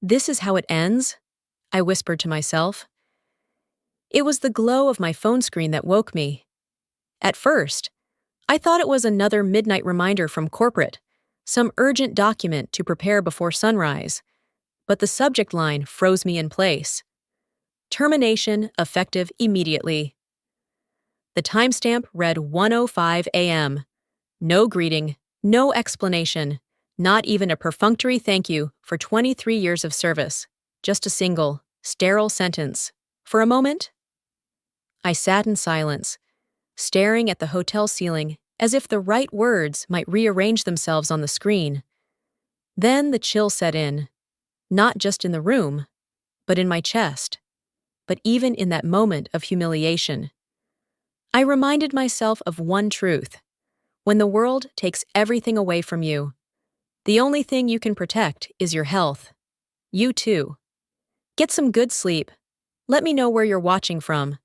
This is how it ends? I whispered to myself. It was the glow of my phone screen that woke me. At first, I thought it was another midnight reminder from corporate, some urgent document to prepare before sunrise, but the subject line froze me in place. Termination effective immediately. The timestamp read 1:05 a.m. No greeting, no explanation, not even a perfunctory thank you for 23 years of service. Just a single, sterile sentence. For a moment, I sat in silence, staring at the hotel ceiling as if the right words might rearrange themselves on the screen. Then the chill set in, not just in the room, but in my chest. But even in that moment of humiliation, I reminded myself of one truth. When the world takes everything away from you, the only thing you can protect is your health. You too. Get some good sleep. Let me know where you're watching from.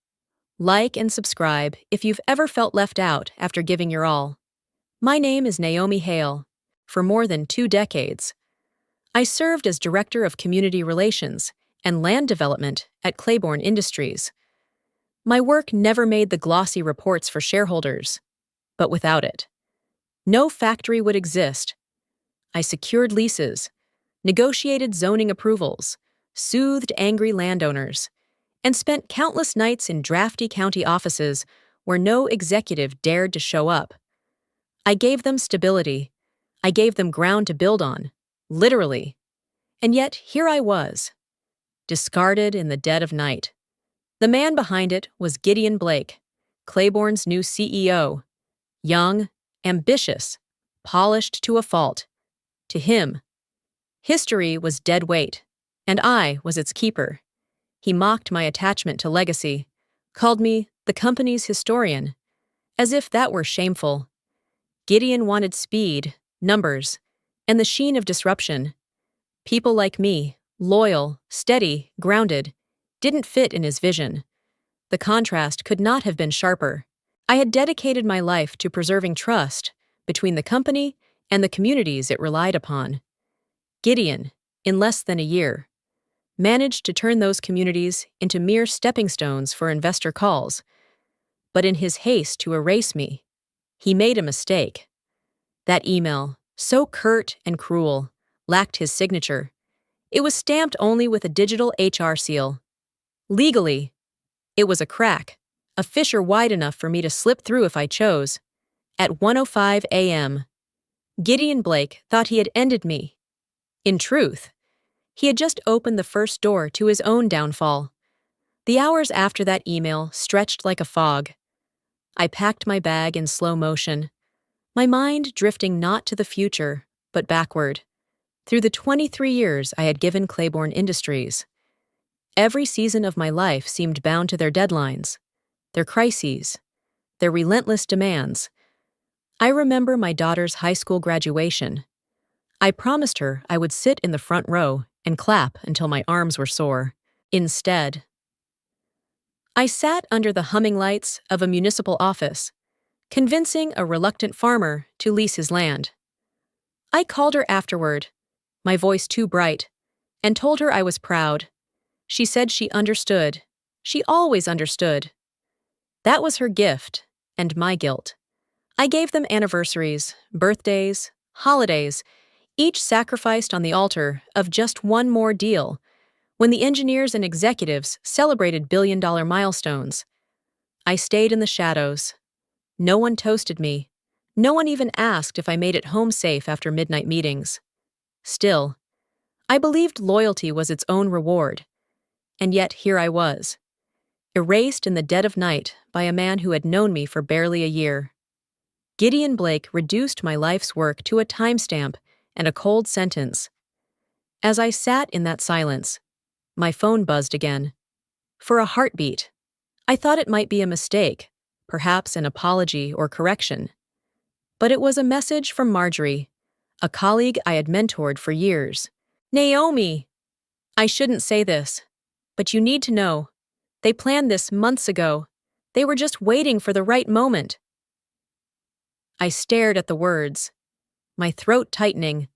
Like and subscribe if you've ever felt left out after giving your all. My name is Naomi Hale. For more than 2 decades, I served as Director of Community Relations and Land Development at Claiborne Industries. My work never made the glossy reports for shareholders, but without it, no factory would exist. I secured leases, negotiated zoning approvals, soothed angry landowners, and spent countless nights in drafty county offices where no executive dared to show up. I gave them stability. I gave them ground to build on, literally. And yet here I was, discarded in the dead of night. The man behind it was Gideon Blake, Claiborne's new CEO. Young, ambitious, polished to a fault. To him, history was dead weight, and I was its keeper. He mocked my attachment to legacy, called me the company's historian, as if that were shameful. Gideon wanted speed, numbers, and the sheen of disruption. People like me, loyal, steady, grounded, didn't fit in his vision. The contrast could not have been sharper. I had dedicated my life to preserving trust between the company and the communities it relied upon. Gideon, in less than a year, managed to turn those communities into mere stepping stones for investor calls. But in his haste to erase me, he made a mistake. That email, so curt and cruel, lacked his signature. It was stamped only with a digital HR seal. Legally, it was a crack, a fissure wide enough for me to slip through if I chose. At 1:05 a.m., Gideon Blake thought he had ended me. In truth, he had just opened the first door to his own downfall. The hours after that email stretched like a fog. I packed my bag in slow motion, my mind drifting not to the future, but backward, through the 23 years I had given Claiborne Industries. Every season of my life seemed bound to their deadlines, their crises, their relentless demands. I remember my daughter's high school graduation. I promised her I would sit in the front row and clap until my arms were sore. Instead, I sat under the humming lights of a municipal office, convincing a reluctant farmer to lease his land. I called her afterward, my voice too bright, and told her I was proud. She said she understood. She always understood. That was her gift, and my guilt. I gave them anniversaries, birthdays, holidays, each sacrificed on the altar of just one more deal, when the engineers and executives celebrated billion-dollar milestones. I stayed in the shadows. No one toasted me. No one even asked if I made it home safe after midnight meetings. Still, I believed loyalty was its own reward. And yet here I was, erased in the dead of night by a man who had known me for barely a year. Gideon Blake reduced my life's work to a timestamp and a cold sentence. As I sat in that silence, my phone buzzed again. For a heartbeat, I thought it might be a mistake, perhaps an apology or correction. But it was a message from Marjorie, a colleague I had mentored for years. Naomi! I shouldn't say this, but you need to know. They planned this months ago. They were just waiting for the right moment. I stared at the words, my throat tightening.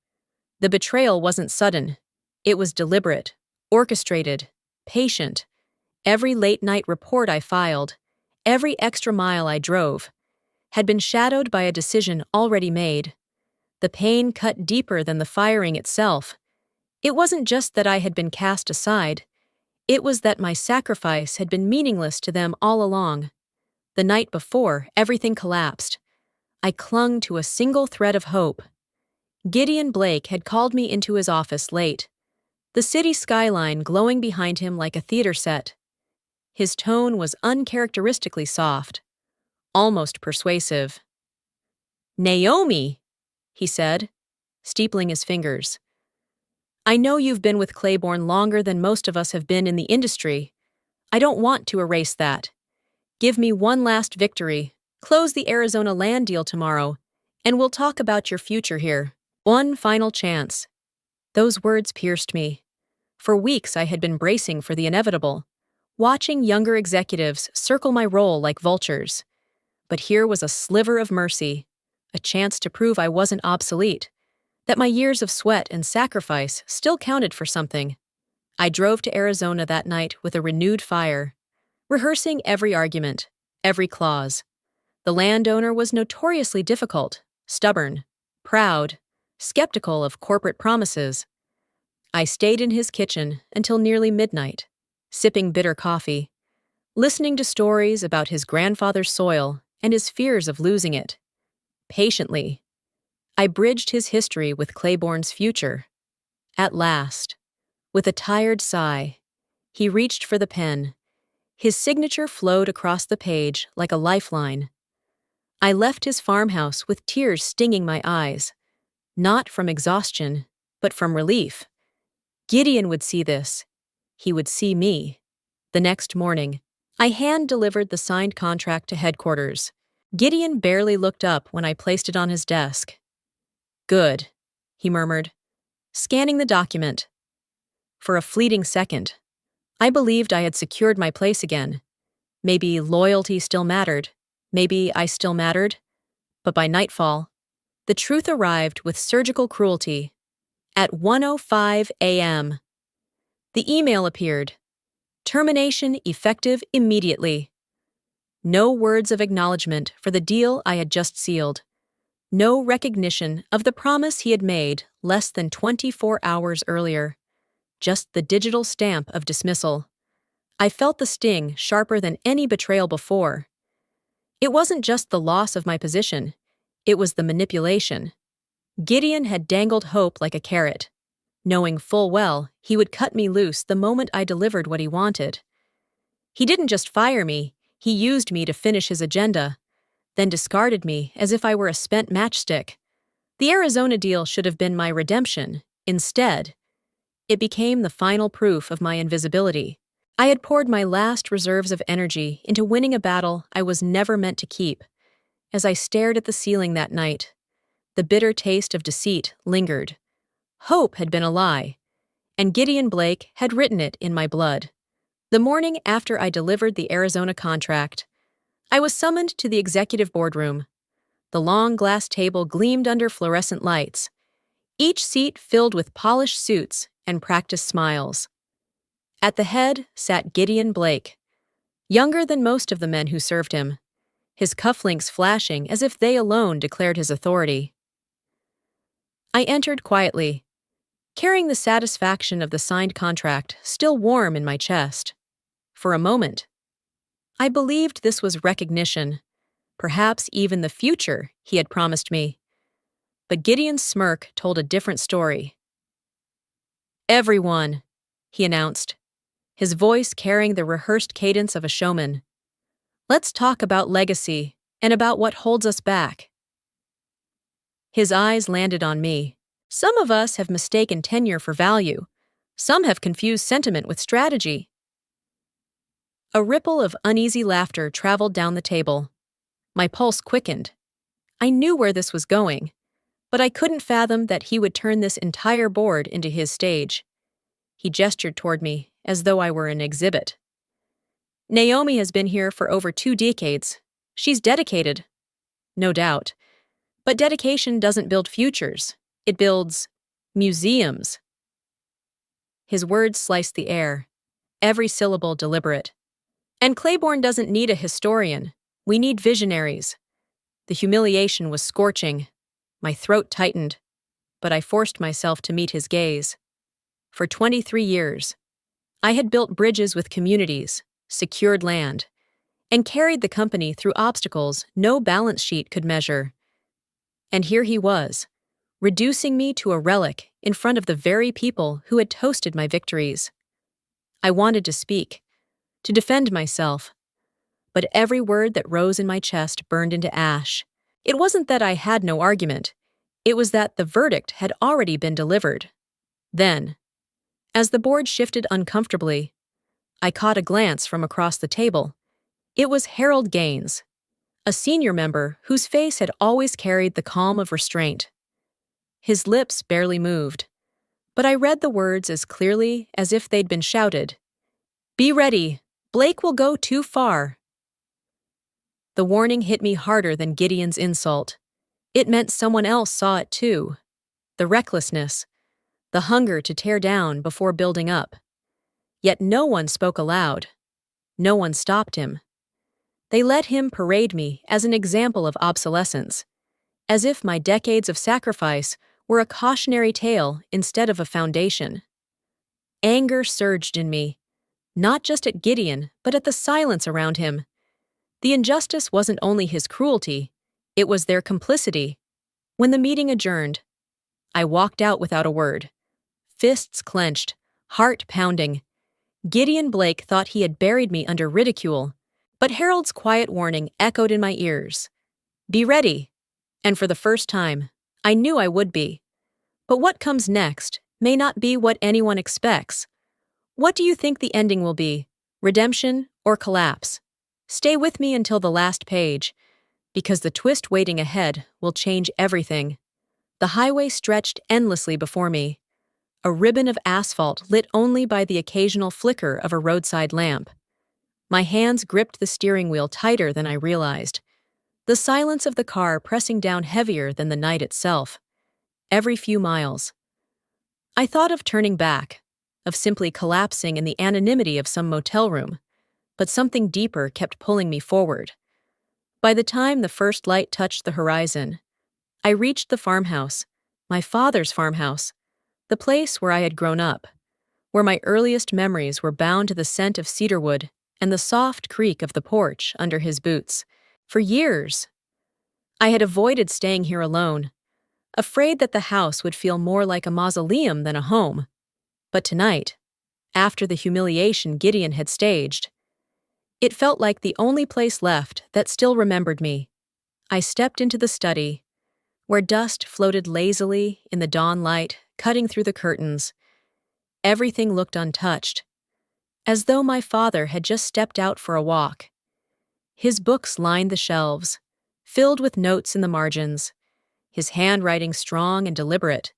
The betrayal wasn't sudden. It was deliberate, orchestrated, patient. Every late-night report I filed, every extra mile I drove, had been shadowed by a decision already made. The pain cut deeper than the firing itself. It wasn't just that I had been cast aside. It was that my sacrifice had been meaningless to them all along. The night before, everything collapsed. I clung to a single thread of hope. Gideon Blake had called me into his office late, the city skyline glowing behind him like a theater set. His tone was uncharacteristically soft, almost persuasive. "Naomi," he said, steepling his fingers. "I know you've been with Claiborne longer than most of us have been in the industry. I don't want to erase that. Give me one last victory. Close the Arizona land deal tomorrow, and we'll talk about your future here. One final chance." Those words pierced me. For weeks I had been bracing for the inevitable, watching younger executives circle my role like vultures. But here was a sliver of mercy, a chance to prove I wasn't obsolete, that my years of sweat and sacrifice still counted for something. I drove to Arizona that night with a renewed fire, rehearsing every argument, every clause. The landowner was notoriously difficult, stubborn, proud, skeptical of corporate promises. I stayed in his kitchen until nearly midnight, sipping bitter coffee, listening to stories about his grandfather's soil and his fears of losing it. Patiently, I bridged his history with Claiborne's future. At last, with a tired sigh, he reached for the pen. His signature flowed across the page like a lifeline. I left his farmhouse with tears stinging my eyes, not from exhaustion, but from relief. Gideon would see this. He would see me. The next morning, I hand-delivered the signed contract to headquarters. Gideon barely looked up when I placed it on his desk. "Good," he murmured, scanning the document. For a fleeting second, I believed I had secured my place again. Maybe loyalty still mattered. Maybe I still mattered. But by nightfall, the truth arrived with surgical cruelty. At 1:05 a.m., the email appeared. Termination effective immediately. No words of acknowledgement for the deal I had just sealed. No recognition of the promise he had made less than 24 hours earlier. Just the digital stamp of dismissal. I felt the sting sharper than any betrayal before. It wasn't just the loss of my position. It was the manipulation. Gideon had dangled hope like a carrot, knowing full well he would cut me loose the moment I delivered what he wanted. He didn't just fire me, he used me to finish his agenda, then discarded me as if I were a spent matchstick. The Arizona deal should have been my redemption. Instead, it became the final proof of my invisibility. I had poured my last reserves of energy into winning a battle I was never meant to keep. As I stared at the ceiling that night, the bitter taste of deceit lingered. Hope had been a lie, and Gideon Blake had written it in my blood. The morning after I delivered the Arizona contract, I was summoned to the executive boardroom. The long glass table gleamed under fluorescent lights, each seat filled with polished suits and practiced smiles. At the head sat Gideon Blake, younger than most of the men who served him, his cufflinks flashing as if they alone declared his authority. I entered quietly, carrying the satisfaction of the signed contract still warm in my chest. For a moment, I believed this was recognition, perhaps even the future he had promised me. But Gideon's smirk told a different story. "Everyone," he announced, his voice carrying the rehearsed cadence of a showman. "Let's talk about legacy and about what holds us back." His eyes landed on me. "Some of us have mistaken tenure for value. Some have confused sentiment with strategy." A ripple of uneasy laughter traveled down the table. My pulse quickened. I knew where this was going, but I couldn't fathom that he would turn this entire board into his stage. He gestured toward me as though I were an exhibit. "Naomi has been here for over 2 decades. She's dedicated." No doubt. But dedication doesn't build futures. It builds museums. His words sliced the air, every syllable deliberate. And Claiborne doesn't need a historian. We need visionaries. The humiliation was scorching. My throat tightened, but I forced myself to meet his gaze. For 23 years, I had built bridges with communities, secured land, and carried the company through obstacles no balance sheet could measure. And here he was, reducing me to a relic in front of the very people who had toasted my victories. I wanted to speak, to defend myself, but every word that rose in my chest burned into ash. It wasn't that I had no argument. It was that the verdict had already been delivered. Then, as the board shifted uncomfortably, I caught a glance from across the table. It was Harold Gaines, a senior member whose face had always carried the calm of restraint. His lips barely moved, but I read the words as clearly as if they'd been shouted. "Be ready! Blake will go too far!" The warning hit me harder than Gideon's insult. It meant someone else saw it too. The recklessness, the hunger to tear down before building up. Yet no one spoke aloud. No one stopped him. They let him parade me as an example of obsolescence, as if my decades of sacrifice were a cautionary tale instead of a foundation. Anger surged in me, not just at Gideon, but at the silence around him. The injustice wasn't only his cruelty, it was their complicity. When the meeting adjourned, I walked out without a word. Fists clenched, heart pounding. Gideon Blake thought he had buried me under ridicule, but Harold's quiet warning echoed in my ears. Be ready. And for the first time, I knew I would be. But what comes next may not be what anyone expects. What do you think the ending will be? Redemption or collapse? Stay with me until the last page, because the twist waiting ahead will change everything. The highway stretched endlessly before me, a ribbon of asphalt lit only by the occasional flicker of a roadside lamp. My hands gripped the steering wheel tighter than I realized, the silence of the car pressing down heavier than the night itself. Every few miles, I thought of turning back, of simply collapsing in the anonymity of some motel room, but something deeper kept pulling me forward. By the time the first light touched the horizon, I reached the farmhouse, my father's farmhouse, the place where I had grown up, where my earliest memories were bound to the scent of cedarwood and the soft creak of the porch under his boots. For years, I had avoided staying here alone, afraid that the house would feel more like a mausoleum than a home. But tonight, after the humiliation Gideon had staged, it felt like the only place left that still remembered me. I stepped into the study, where dust floated lazily in the dawn light, cutting through the curtains. Everything looked untouched, as though my father had just stepped out for a walk. His books lined the shelves, filled with notes in the margins, his handwriting strong and deliberate.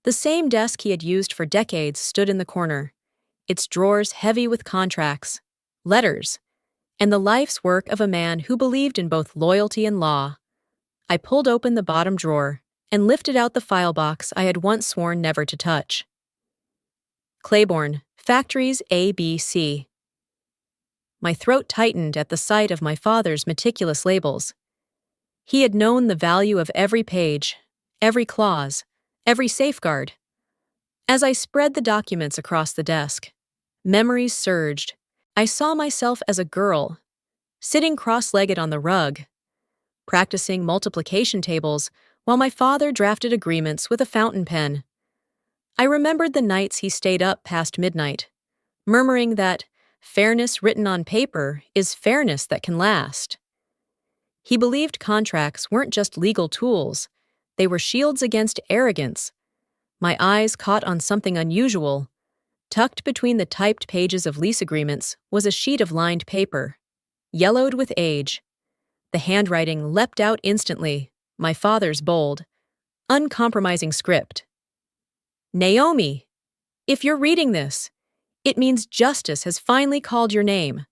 The same desk he had used for decades stood in the corner, its drawers heavy with contracts, letters, and the life's work of a man who believed in both loyalty and law. I pulled open the bottom drawer and lifted out the file box I had once sworn never to touch. Claiborne, Factories ABC. My throat tightened at the sight of my father's meticulous labels. He had known the value of every page, every clause, every safeguard. As I spread the documents across the desk, memories surged. I saw myself as a girl, sitting cross-legged on the rug, practicing multiplication tables while my father drafted agreements with a fountain pen. I remembered the nights he stayed up past midnight, murmuring that fairness written on paper is fairness that can last. He believed contracts weren't just legal tools, they were shields against arrogance. My eyes caught on something unusual. Tucked between the typed pages of lease agreements was a sheet of lined paper, yellowed with age. The handwriting leapt out instantly, my father's bold, uncompromising script. Naomi, if you're reading this, it means justice has finally called your name.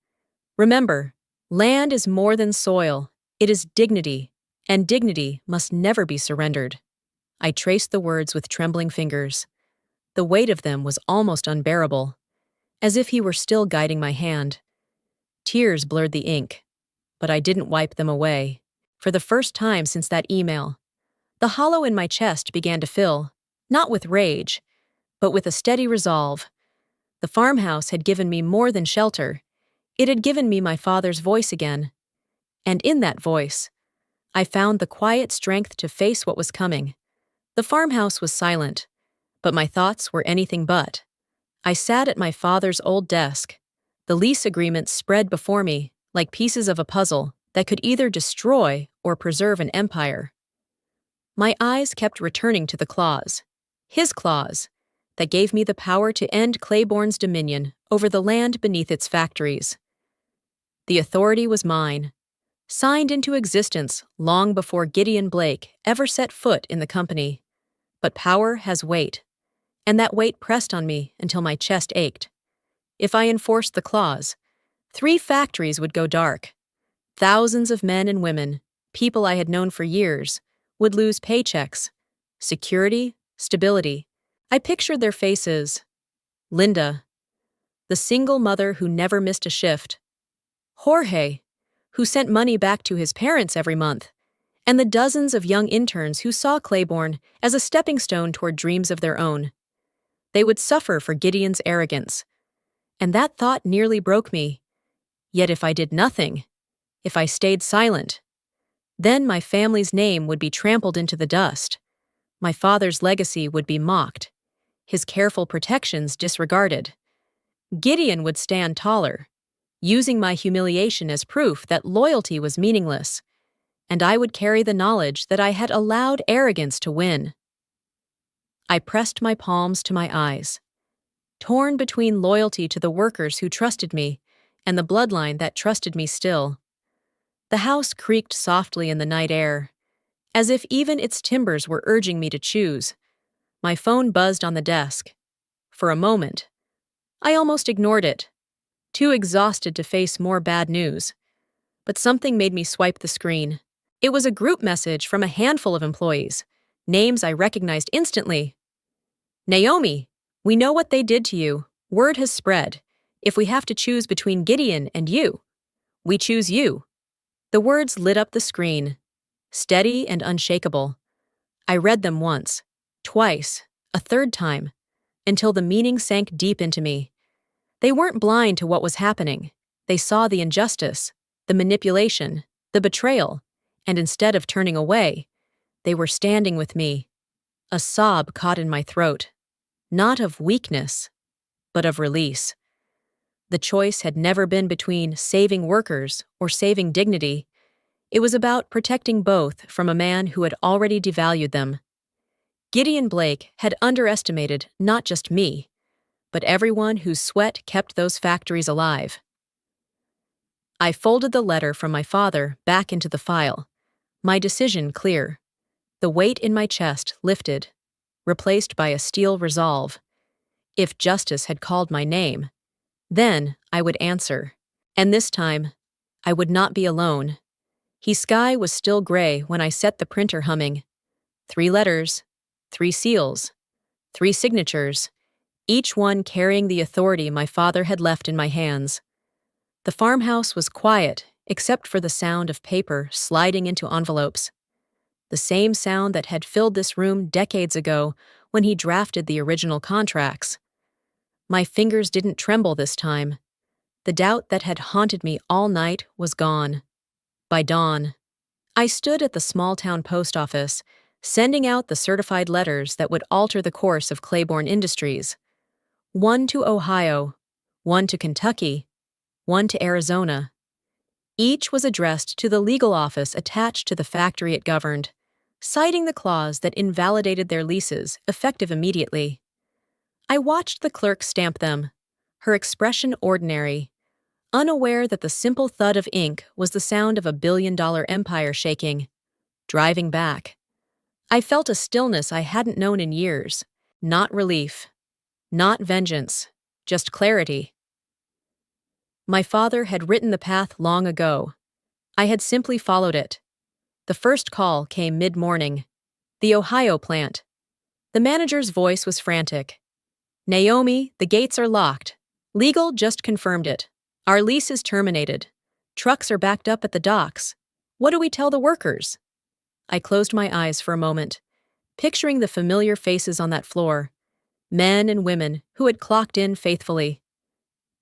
Remember, land is more than soil, it is dignity, and dignity must never be surrendered. I traced the words with trembling fingers. The weight of them was almost unbearable, as if he were still guiding my hand. Tears blurred the ink, but I didn't wipe them away. For the first time since that email, the hollow in my chest began to fill, not with rage, but with a steady resolve. The farmhouse had given me more than shelter. It had given me my father's voice again. And in that voice, I found the quiet strength to face what was coming. The farmhouse was silent, but my thoughts were anything but. I sat at my father's old desk. The lease agreements spread before me like pieces of a puzzle that could either destroy or preserve an empire. My eyes kept returning to the clause, his clause, that gave me the power to end Claiborne's dominion over the land beneath its factories. The authority was mine, signed into existence long before Gideon Blake ever set foot in the company. But power has weight, and that weight pressed on me until my chest ached. If I enforced the clause, 3 factories would go dark. Thousands of men and women, people I had known for years, would lose paychecks, security, stability. I pictured their faces. Linda, the single mother who never missed a shift. Jorge, who sent money back to his parents every month. And the dozens of young interns who saw Claiborne as a stepping stone toward dreams of their own. They would suffer for Gideon's arrogance. And that thought nearly broke me. Yet if I did nothing, if I stayed silent, then my family's name would be trampled into the dust. My father's legacy would be mocked, his careful protections disregarded. Gideon would stand taller, using my humiliation as proof that loyalty was meaningless, and I would carry the knowledge that I had allowed arrogance to win. I pressed my palms to my eyes, torn between loyalty to the workers who trusted me and the bloodline that trusted me still. The house creaked softly in the night air, as if even its timbers were urging me to choose. My phone buzzed on the desk. For a moment, I almost ignored it, too exhausted to face more bad news. But something made me swipe the screen. It was a group message from a handful of employees, names I recognized instantly. Naomi, we know what they did to you. Word has spread. If we have to choose between Gideon and you, we choose you. The words lit up the screen, steady and unshakable. I read them once, twice, a third time, until the meaning sank deep into me. They weren't blind to what was happening. They saw the injustice, the manipulation, the betrayal, and instead of turning away, they were standing with me. A sob caught in my throat, not of weakness, but of release. The choice had never been between saving workers or saving dignity. It was about protecting both from a man who had already devalued them. Gideon Blake had underestimated not just me, but everyone whose sweat kept those factories alive. I folded the letter from my father back into the file, my decision clear. The weight in my chest lifted, replaced by a steel resolve. If justice had called my name, then I would answer. And this time, I would not be alone. The sky was still gray when I set the printer humming. 3 letters, 3 seals, 3 signatures, each one carrying the authority my father had left in my hands. The farmhouse was quiet, except for the sound of paper sliding into envelopes. The same sound that had filled this room decades ago when he drafted the original contracts. My fingers didn't tremble this time. The doubt that had haunted me all night was gone. By dawn, I stood at the small-town post office, sending out the certified letters that would alter the course of Claiborne Industries. 1 to Ohio, 1 to Kentucky, 1 to Arizona. Each was addressed to the legal office attached to the factory it governed, citing the clause that invalidated their leases, effective immediately. I watched the clerk stamp them, her expression ordinary, unaware that the simple thud of ink was the sound of a billion-dollar empire shaking. Driving back, I felt a stillness I hadn't known in years. Not relief, not vengeance, just clarity. My father had written the path long ago. I had simply followed it. The first call came mid-morning. The Ohio plant. The manager's voice was frantic. Naomi, the gates are locked. Legal just confirmed it. Our lease is terminated. Trucks are backed up at the docks. What do we tell the workers? I closed my eyes for a moment, picturing the familiar faces on that floor, men and women who had clocked in faithfully,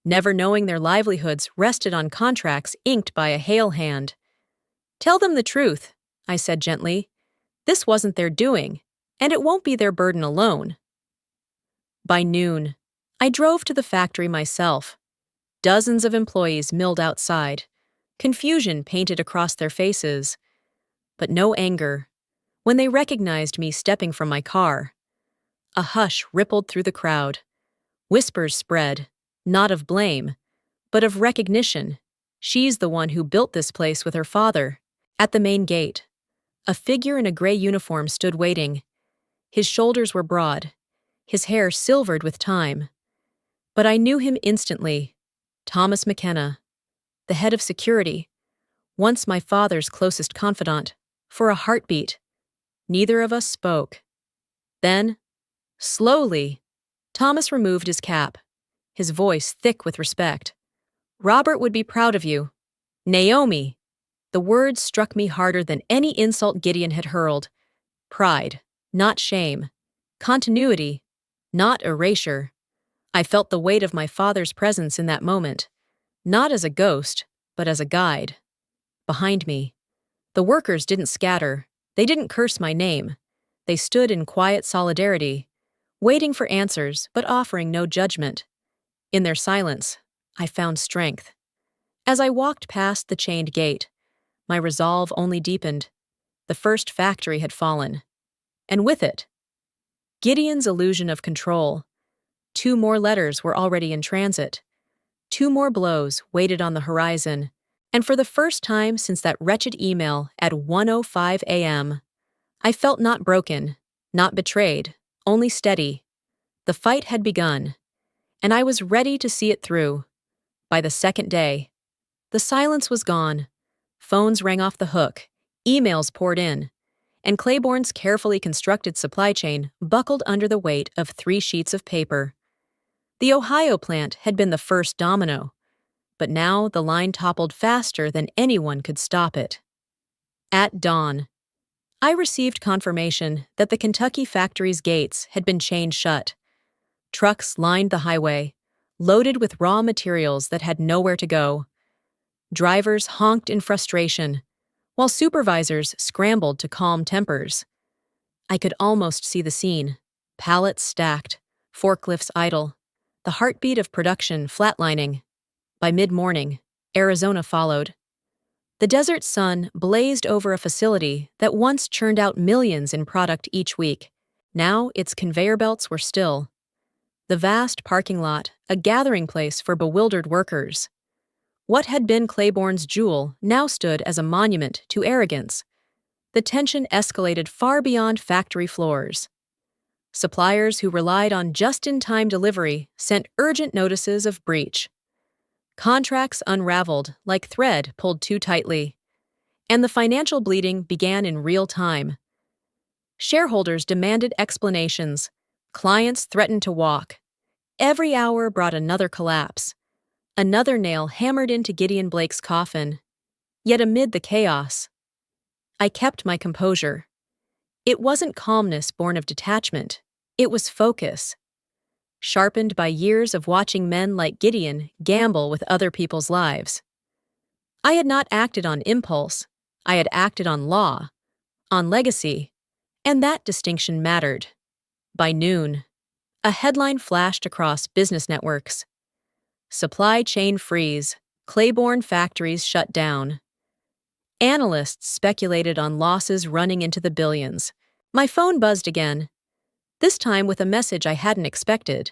never knowing their livelihoods rested on contracts inked by a hale hand. Tell them the truth, I said gently. This wasn't their doing, and it won't be their burden alone. By noon, I drove to the factory myself. Dozens of employees milled outside, confusion painted across their faces, but no anger when they recognized me stepping from my car. A hush rippled through the crowd. Whispers spread, not of blame, but of recognition. She's the one who built this place with her father. At the main gate, a figure in a gray uniform stood waiting. His shoulders were broad, his hair silvered with time. But I knew him instantly. Thomas McKenna, the head of security, once my father's closest confidant, for a heartbeat. Neither of us spoke. Then, slowly, Thomas removed his cap, his voice thick with respect. Robert would be proud of you. Naomi! The words struck me harder than any insult Gideon had hurled. Pride, not shame. Continuity, not erasure. I felt the weight of my father's presence in that moment, not as a ghost, but as a guide. Behind me, the workers didn't scatter. They didn't curse my name. They stood in quiet solidarity, waiting for answers but offering no judgment. In their silence, I found strength. As I walked past the chained gate, my resolve only deepened. The first factory had fallen. And with it, Gideon's illusion of control. 2 more letters were already in transit. 2 more blows waited on the horizon. And for the first time since that wretched email at 1:05 a.m., I felt not broken, not betrayed, only steady. The fight had begun, and I was ready to see it through. By the second day, the silence was gone. Phones rang off the hook, emails poured in, and Claiborne's carefully constructed supply chain buckled under the weight of 3 sheets of paper. The Ohio plant had been the first domino, but now the line toppled faster than anyone could stop it. At dawn, I received confirmation that the Kentucky factory's gates had been chained shut. Trucks lined the highway, loaded with raw materials that had nowhere to go. Drivers honked in frustration, while supervisors scrambled to calm tempers. I could almost see the scene: pallets stacked, forklifts idle, the heartbeat of production flatlining. By mid-morning, Arizona followed. The desert sun blazed over a facility that once churned out millions in product each week. Now its conveyor belts were still. The vast parking lot, a gathering place for bewildered workers. What had been Claiborne's jewel now stood as a monument to arrogance. The tension escalated far beyond factory floors. Suppliers who relied on just-in-time delivery sent urgent notices of breach. Contracts unraveled like thread pulled too tightly, and the financial bleeding began in real time. Shareholders demanded explanations. Clients threatened to walk. Every hour brought another collapse, another nail hammered into Gideon Blake's coffin. Yet amid the chaos, I kept my composure. It wasn't calmness born of detachment. It was focus, sharpened by years of watching men like Gideon gamble with other people's lives. I had not acted on impulse. I had acted on law, on legacy, and that distinction mattered. By noon, a headline flashed across business networks. Supply chain freeze, Claiborne factories shut down. Analysts speculated on losses running into the billions. My phone buzzed again, this time with a message I hadn't expected.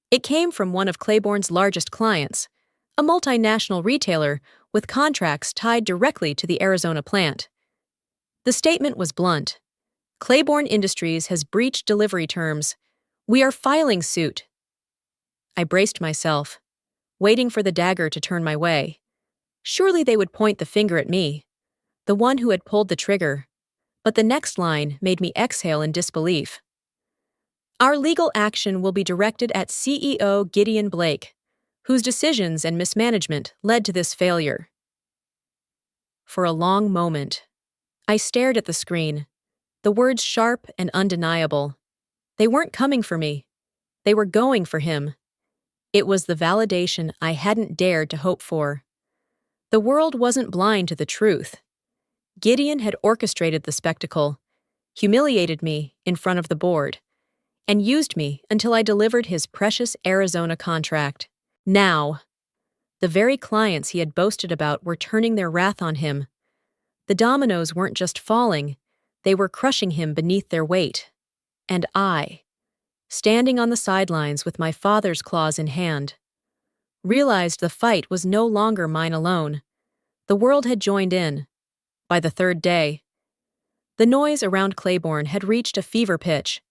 It came from one of Claiborne's largest clients, a multinational retailer with contracts tied directly to the Arizona plant. The statement was blunt. Claiborne Industries has breached delivery terms. We are filing suit. I braced myself, waiting for the dagger to turn my way. Surely they would point the finger at me, the one who had pulled the trigger. But the next line made me exhale in disbelief. Our legal action will be directed at CEO Gideon Blake, whose decisions and mismanagement led to this failure. For a long moment, I stared at the screen, the words sharp and undeniable. They weren't coming for me. They were going for him. It was the validation I hadn't dared to hope for. The world wasn't blind to the truth. Gideon had orchestrated the spectacle, humiliated me in front of the board, and used me until I delivered his precious Arizona contract. Now, the very clients he had boasted about were turning their wrath on him. The dominoes weren't just falling, they were crushing him beneath their weight. And I, standing on the sidelines with my father's claws in hand, realized the fight was no longer mine alone. The world had joined in. By the third day, the noise around Claiborne had reached a fever pitch.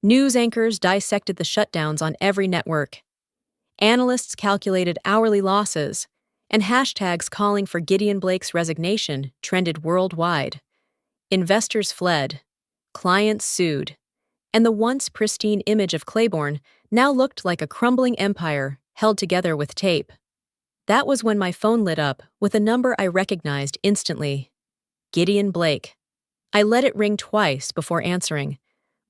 News anchors dissected the shutdowns on every network. Analysts calculated hourly losses, and hashtags calling for Gideon Blake's resignation trended worldwide. Investors fled, clients sued, and the once pristine image of Claiborne now looked like a crumbling empire held together with tape. That was when my phone lit up with a number I recognized instantly. Gideon Blake. I let it ring twice before answering,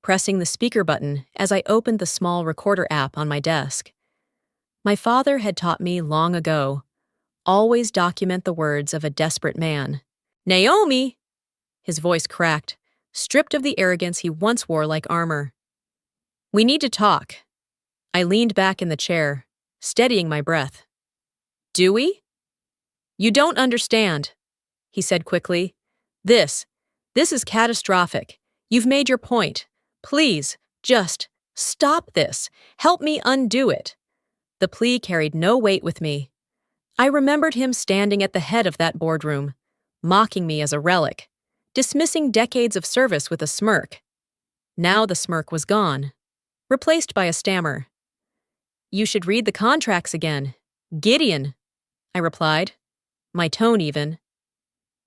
pressing the speaker button as I opened the small recorder app on my desk. My father had taught me long ago, always document the words of a desperate man. "Naomi!" His voice cracked, stripped of the arrogance he once wore like armor. "We need to talk." I leaned back in the chair, steadying my breath. "Do we?" "You don't understand," he said quickly. This is catastrophic. You've made your point. Please, just stop this. Help me undo it." The plea carried no weight with me. I remembered him standing at the head of that boardroom, mocking me as a relic, dismissing decades of service with a smirk. Now the smirk was gone, replaced by a stammer. "You should read the contracts again, Gideon," I replied, my tone even.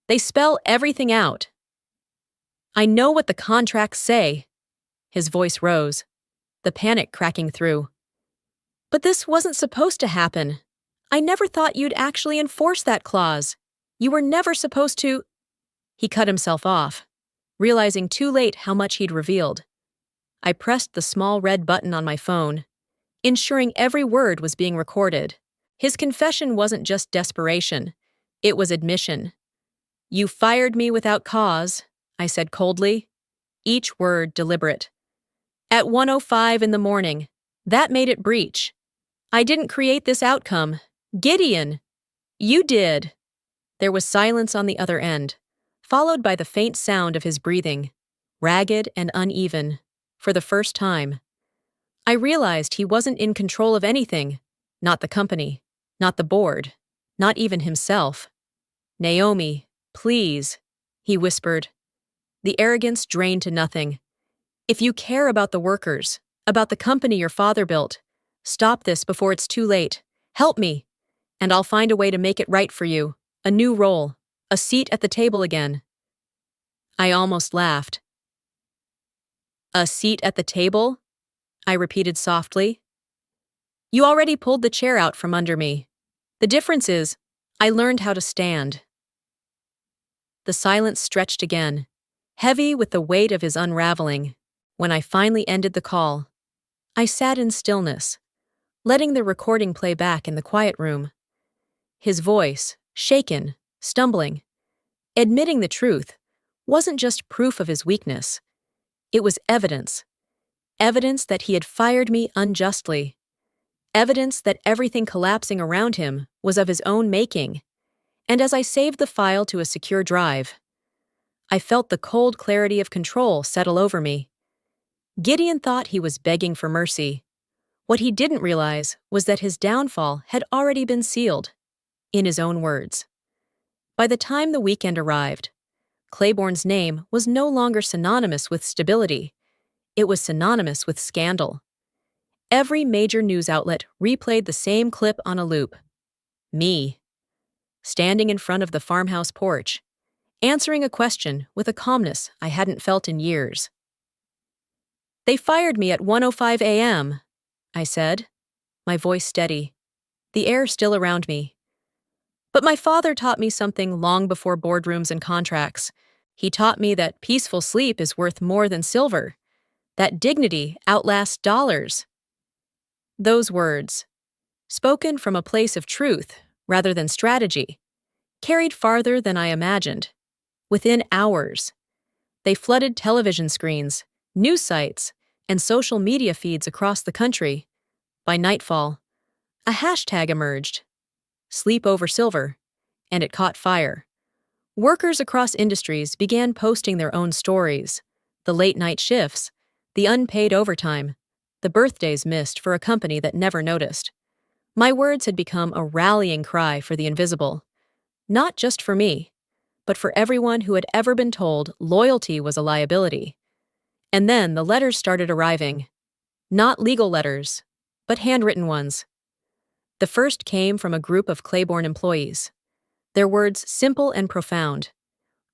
"They spell everything out." "I know what the contracts say." His voice rose, the panic cracking through. "But this wasn't supposed to happen. I never thought you'd actually enforce that clause. You were never supposed to—" He cut himself off, realizing too late how much he'd revealed. I pressed the small red button on my phone, ensuring every word was being recorded. His confession wasn't just desperation. It was admission. "You fired me without cause," I said coldly, each word deliberate. "At 1:05 in the morning. That made it breach. I didn't create this outcome. Gideon, you did." There was silence on the other end, followed by the faint sound of his breathing, ragged and uneven, for the first time. I realized he wasn't in control of anything, not the company, not the board, not even himself. "Naomi, please," he whispered. The arrogance drained to nothing. "If you care about the workers, about the company your father built, stop this before it's too late. Help me, and I'll find a way to make it right for you. A new role, a seat at the table again." I almost laughed. "A seat at the table?" I repeated softly. "You already pulled the chair out from under me. The difference is, I learned how to stand." The silence stretched again, heavy with the weight of his unraveling. When I finally ended the call, I sat in stillness, letting the recording play back in the quiet room. His voice, shaken, stumbling, admitting the truth, wasn't just proof of his weakness. It was evidence. Evidence that he had fired me unjustly. Evidence that everything collapsing around him was of his own making. And as I saved the file to a secure drive, I felt the cold clarity of control settle over me. Gideon thought he was begging for mercy. What he didn't realize was that his downfall had already been sealed, in his own words. By the time the weekend arrived, Claiborne's name was no longer synonymous with stability. It was synonymous with scandal. Every major news outlet replayed the same clip on a loop. Me, standing in front of the farmhouse porch, answering a question with a calmness I hadn't felt in years. They fired me at 1:05 a.m., I said, my voice steady, the air still around me. But my father taught me something long before boardrooms and contracts. He taught me that peaceful sleep is worth more than silver, that dignity outlasts dollars. Those words, spoken from a place of truth rather than strategy, carried farther than I imagined. Within hours, they flooded television screens, news sites, and social media feeds across the country. By nightfall, a hashtag emerged, sleep over silver, and it caught fire. Workers across industries began posting their own stories, the late-night shifts, the unpaid overtime, the birthdays missed for a company that never noticed. My words had become a rallying cry for the invisible, not just for me, but for everyone who had ever been told loyalty was a liability. And then the letters started arriving. Not legal letters, but handwritten ones. The first came from a group of Claiborne employees. Their words simple and profound.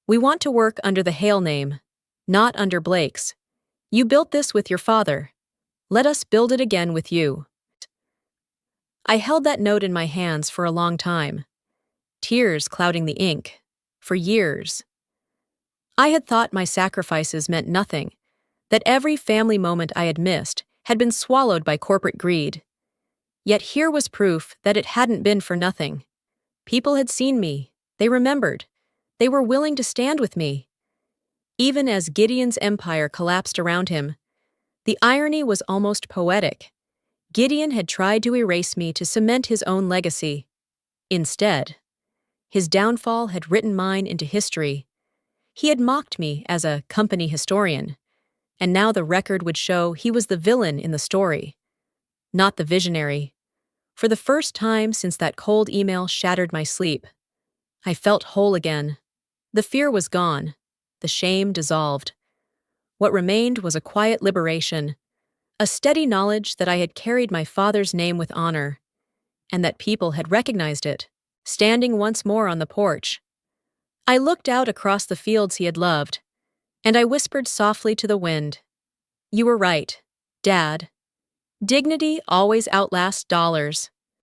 We want to work under the Hale name, not under Blake's. You built this with your father. Let us build it again with you. I held that note in my hands for a long time, tears clouding the ink, for years. I had thought my sacrifices meant nothing, that every family moment I had missed had been swallowed by corporate greed. Yet here was proof that it hadn't been for nothing. People had seen me, they remembered, they were willing to stand with me. Even as Gideon's empire collapsed around him, the irony was almost poetic. Gideon had tried to erase me to cement his own legacy. Instead, his downfall had written mine into history. He had mocked me as a company historian, and now the record would show he was the villain in the story, not the visionary. For the first time since that cold email shattered my sleep, I felt whole again. The fear was gone, the shame dissolved. What remained was a quiet liberation, a steady knowledge that I had carried my father's name with honor, and that people had recognized it, standing once more on the porch. I looked out across the fields he had loved, and I whispered softly to the wind, "You were right, Dad. Dignity always outlasts dollars."